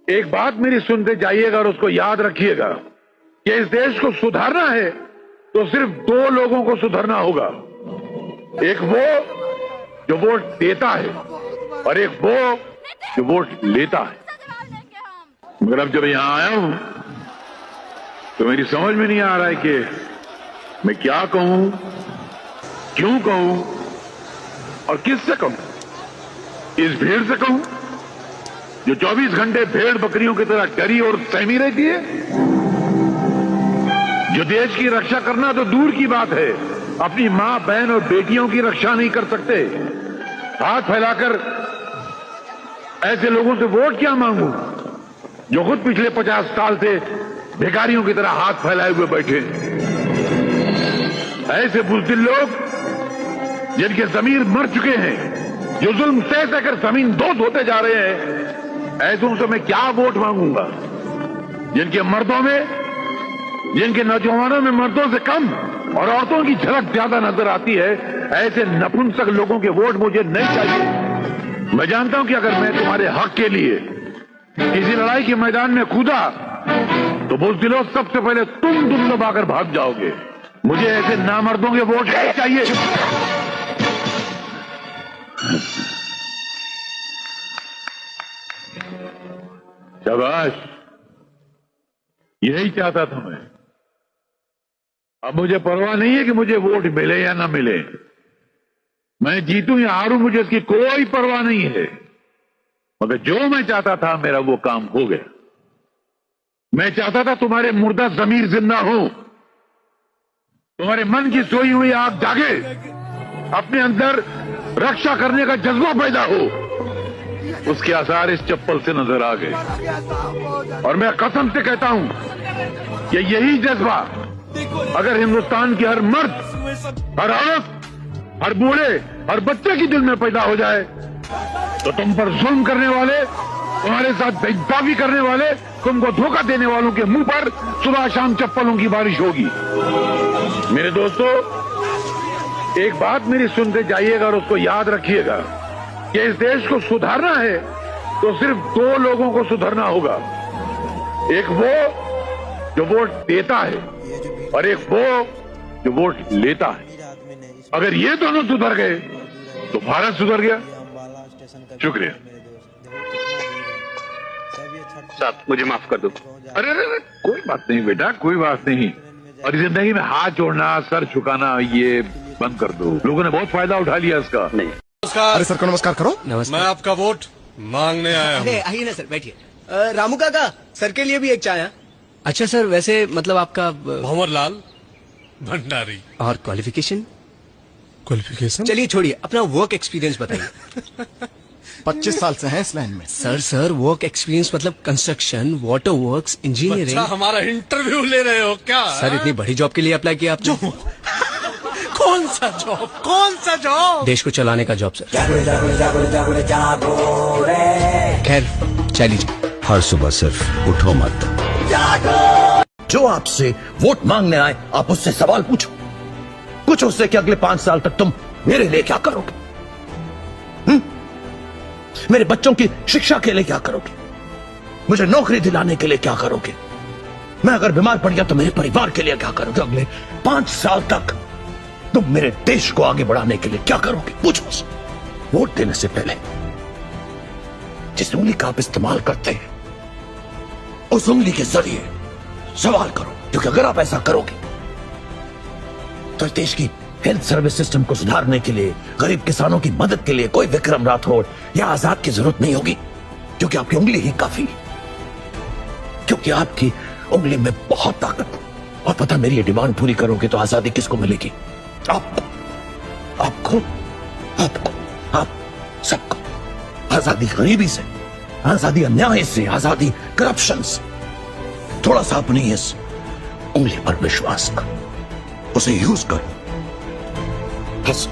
एक बात मेरी सुनते जाइएगा और उसको याद रखिएगा कि इस देश को सुधारना है तो सिर्फ दो लोगों को सुधारना होगा। एक वो जो वोट देता है और एक वो जो वोट लेता है। मगर अब जब यहां आया हूं तो मेरी समझ में नहीं आ रहा है कि मैं क्या कहूं, क्यों कहूं और किससे कहूं। इस भीड़ से कहूं जो 24 घंटे भेड़ बकरियों की तरह डरी और सहमी रहती है, जो देश की रक्षा करना तो दूर की बात है, अपनी मां बहन और बेटियों की रक्षा नहीं कर सकते। हाथ फैलाकर ऐसे लोगों से वोट क्या मांगूं जो खुद पिछले 50 साल से भिखारियों की तरह हाथ फैलाए हुए बैठे। ऐसे बुज़दिल लोग जिनके जमीर मर चुके हैं, जो जुल्म सह सहकर जमीन दोस्त होते जा रहे हैं, ऐसों से मैं क्या वोट मांगूंगा। जिनके मर्दों में, जिनके नौजवानों में मर्दों से कम और औरतों की झलक ज्यादा नजर आती है, ऐसे नपुंसक लोगों के वोट मुझे नहीं चाहिए। मैं जानता हूं कि अगर मैं तुम्हारे हक के लिए किसी लड़ाई के मैदान में कूदा तो बुज़दिलों सबसे पहले तुम दुम दबाकर भाग जाओगे। मुझे ऐसे नामर्दों के वोट नहीं चाहिए। शाबाश, यही चाहता था मैं। अब मुझे परवाह नहीं है कि मुझे वोट मिले या ना मिले। मैं जीतूं या हारूं मुझे इसकी कोई परवाह नहीं है। मगर जो मैं चाहता था मेरा वो काम हो गया। मैं चाहता था तुम्हारे मुर्दा जमीर जिंदा हो, तुम्हारे मन की सोई हुई आग जागे, अपने अंदर रक्षा करने का जज्बा पैदा हो। उसके आसार इस चप्पल से नजर आ गए। और मैं कसम से कहता हूं कि यही जज्बा अगर हिंदुस्तान के हर मर्द, हर औरत, हर बूढ़े, हर बच्चे की दिल में पैदा हो जाए तो तुम पर जुल्म करने वाले, तुम्हारे साथ बेइंसाफी करने वाले, तुमको धोखा देने वालों के मुंह पर सुबह शाम चप्पलों की बारिश होगी। मेरे दोस्तों, एक बात मेरी सुनते जाइएगा और उसको याद रखिएगा कि इस देश को सुधारना है तो सिर्फ दो लोगों को सुधारना होगा। एक वो जो वोट देता है और एक वो जो वोट लेता है। अगर ये दोनों सुधर गए तो भारत सुधर गया। शुक्रिया साहब, मुझे माफ कर दो। अरे अरे कोई बात नहीं बेटा, कोई बात नहीं। और जिंदगी में हाथ जोड़ना, सर झुकाना, ये बंद कर दो। लोगों ने बहुत फायदा उठा लिया इसका। नहीं, अरे सर को नमस्कार करो। मैं आपका वोट मांगने आया हूँ। आइए ना सर, बैठिए। रामू काका, सर के लिए भी एक चाय। अच्छा सर, वैसे मतलब आपका भंवर लाल भंडारी। और क्वालिफिकेशन? चलिए छोड़िए, अपना वर्क एक्सपीरियंस बताइए। 25 साल से हैं इस लाइन में। सर वर्क एक्सपीरियंस मतलब कंस्ट्रक्शन, वाटर वर्क्स, इंजीनियरिंग। अच्छा, हमारा इंटरव्यू ले रहे हो क्या? सर इतनी बड़ी जॉब के लिए अप्लाई किया आपने? कौन सा जॉब? कौन सा जॉब? देश को चलाने का जॉब सर। खैर चल लीजिए। हर सुबह सिर्फ उठो मत। जो आपसे वोट मांगने आए आप उससे सवाल पूछो। कुछ उससे कि अगले 5 साल तक तुम मेरे लिए क्या करोगे, मेरे बच्चों की शिक्षा के लिए क्या करोगे, मुझे नौकरी दिलाने के लिए क्या करोगे, मैं अगर बीमार पड़ गया तो मेरे परिवार के लिए क्या करोगे, अगले 5 साल तक तुम मेरे देश को आगे बढ़ाने के लिए क्या करोगे। पूछो उससे। वोट देने से पहले जिस उंगली का आप इस्तेमाल करते हैं उस उंगली के जरिए सवाल करो, क्योंकि अगर आप ऐसा करोगे तो इस देश की हेल्थ सर्विस सिस्टम को सुधारने के लिए, गरीब किसानों की मदद के लिए कोई विक्रम राठौड़ या आजाद की जरूरत नहीं होगी, क्योंकि आपकी उंगली ही काफी, क्योंकि आपकी उंगली में बहुत ताकत। और पता, मेरी ये डिमांड पूरी करोगे तो आजादी किसको मिलेगी? आपको, आप सबको। आजादी गरीबी से, आजादी अन्याय से, आजादी करप्शन से। थोड़ा सा अपनी इस उंगली पर विश्वास कर, उसे यूज करो। बस